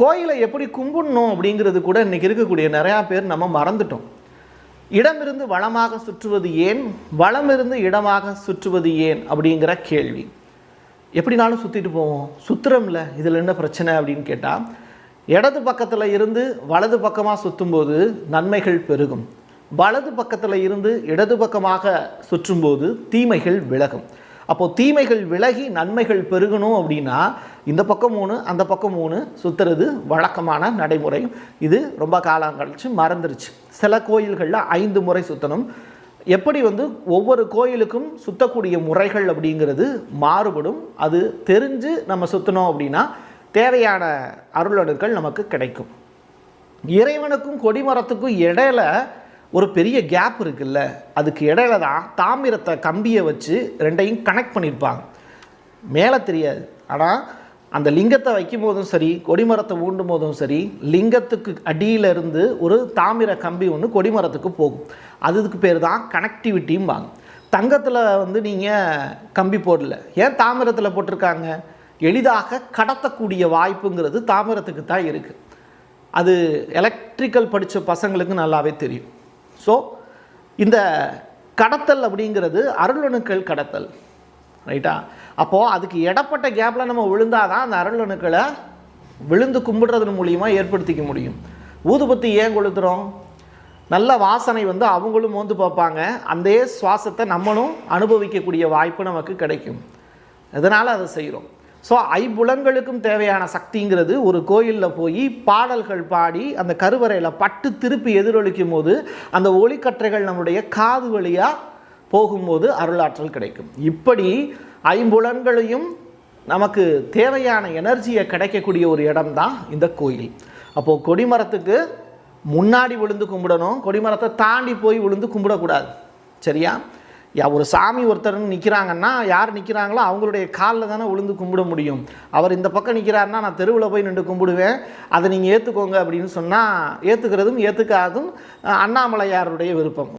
கோயிலை எப்படி கும்பிடணும் அப்படிங்கிறது கூட இன்றைக்கி இருக்கக்கூடிய நிறையா பேர் நம்ம மறந்துட்டோம். இடமிருந்து வளமாக சுற்றுவது ஏன், வளமிருந்து இடமாக சுற்றுவது ஏன் அப்படிங்கிற கேள்வி. எப்படினாலும் சுற்றிட்டு போவோம், சுற்றுறோம்ல, இதில் என்ன பிரச்சனை அப்படின்னு கேட்டால், இடது பக்கத்தில் இருந்து வலது பக்கமாக சுற்றும்போது நன்மைகள் பெருகும், வலது பக்கத்தில் இருந்து இடது பக்கமாக சுற்றும்போது தீமைகள் விலகும். அப்போது தீமைகள் விலகி நன்மைகள் பெருகணும் அப்படின்னா இந்த பக்கம் 3 அந்த பக்கம் 3 சுற்றுறது வழக்கமான நடைமுறை. இது ரொம்ப காலம் கழிச்சு மறந்துருச்சு. சில கோயில்களில் 5 முறை சுற்றணும். எப்படி ஒவ்வொரு கோயிலுக்கும் சுற்றக்கூடிய முறைகள் அப்படிங்கிறது மாறுபடும். அது தெரிஞ்சு நம்ம சுற்றணும் அப்படின்னா தேவையான அருளணுக்கள் நமக்கு கிடைக்கும். இறைவனுக்கும் கொடிமரத்துக்கும் இடையில ஒரு பெரிய கேப் இருக்குல்ல, அதுக்கு இடையில தான் தாமிரத்தை கம்பியை வச்சு ரெண்டையும் கனெக்ட் பண்ணியிருப்பாங்க. மேலே தெரியாது, ஆனால் அந்த லிங்கத்தை வைக்கும் போதும் சரி, கொடிமரத்தை ஊண்டும் போதும் சரி, லிங்கத்துக்கு அடியிலிருந்து ஒரு தாமிர கம்பி ஒன்று கொடிமரத்துக்கு போகும். அதுக்கு பேர் தான் கனெக்டிவிட்டியும்பாங்க. தங்கத்தில் நீங்கள் கம்பி போடல, ஏன் தாமிரத்தில் போட்டிருக்காங்க? எளிதாக கடத்தக்கூடிய வாய்ப்புங்கிறது தாமிரத்துக்கு தான் இருக்குது. அது எலக்ட்ரிக்கல் படித்த பசங்களுக்கு நல்லாவே தெரியும். ஸோ இந்த கடத்தல் அப்படிங்கிறது அருளணுக்கள் கடத்தல், ரைட்டா? அப்போது அதுக்கு இடப்பட்ட கேப்பில் நம்ம விழுந்தாதான் அந்த அருளணுக்களை விழுந்து கும்பிடுறது மூலியமாக ஏற்படுத்திக்க முடியும். ஊதுபத்தி ஏன் கொளுத்துறோம்? நல்ல வாசனை அவங்களும் பார்ப்பாங்க, அந்த சுவாசத்தை நம்மளும் அனுபவிக்கக்கூடிய வாய்ப்பு நமக்கு கிடைக்கும். அதனால் அதை செய்கிறோம். ஸோ ஐம்புலன்களுக்கும் தேவையான சக்திங்கிறது ஒரு கோயிலில் போய் பாடல்கள் பாடி அந்த கருவறையில் பட்டு திருப்பி எதிரொலிக்கும் போது அந்த ஒளிக்கற்றைகள் நம்முடைய காது வழியாக போகும்போது அருளாற்றல் கிடைக்கும். இப்படி ஐம்புலன்களையும் நமக்கு தேவையான எனர்ஜியை கிடைக்கக்கூடிய ஒரு இடம்தான் இந்த கோயில். அப்போது கொடிமரத்துக்கு முன்னாடி விழுந்து கும்பிடணும், கொடிமரத்தை தாண்டி போய் விழுந்து கும்பிடக்கூடாது. சரியா? ஒரு சாமி ஒருத்தர் நிற்கிறாங்கன்னா யார் நிற்கிறாங்களோ அவங்களுடைய காலில் தானே விழுந்து கும்பிட முடியும். அவர் இந்த பக்கம் நிற்கிறாருன்னா நான் தெருவில் போய் நின்று கும்பிடுவேன், அதை நீங்கள் ஏற்றுக்கோங்க அப்படின்னு சொன்னால் ஏற்றுக்கிறதும் ஏற்றுக்காதும் அண்ணாமலையாருடைய விருப்பம்.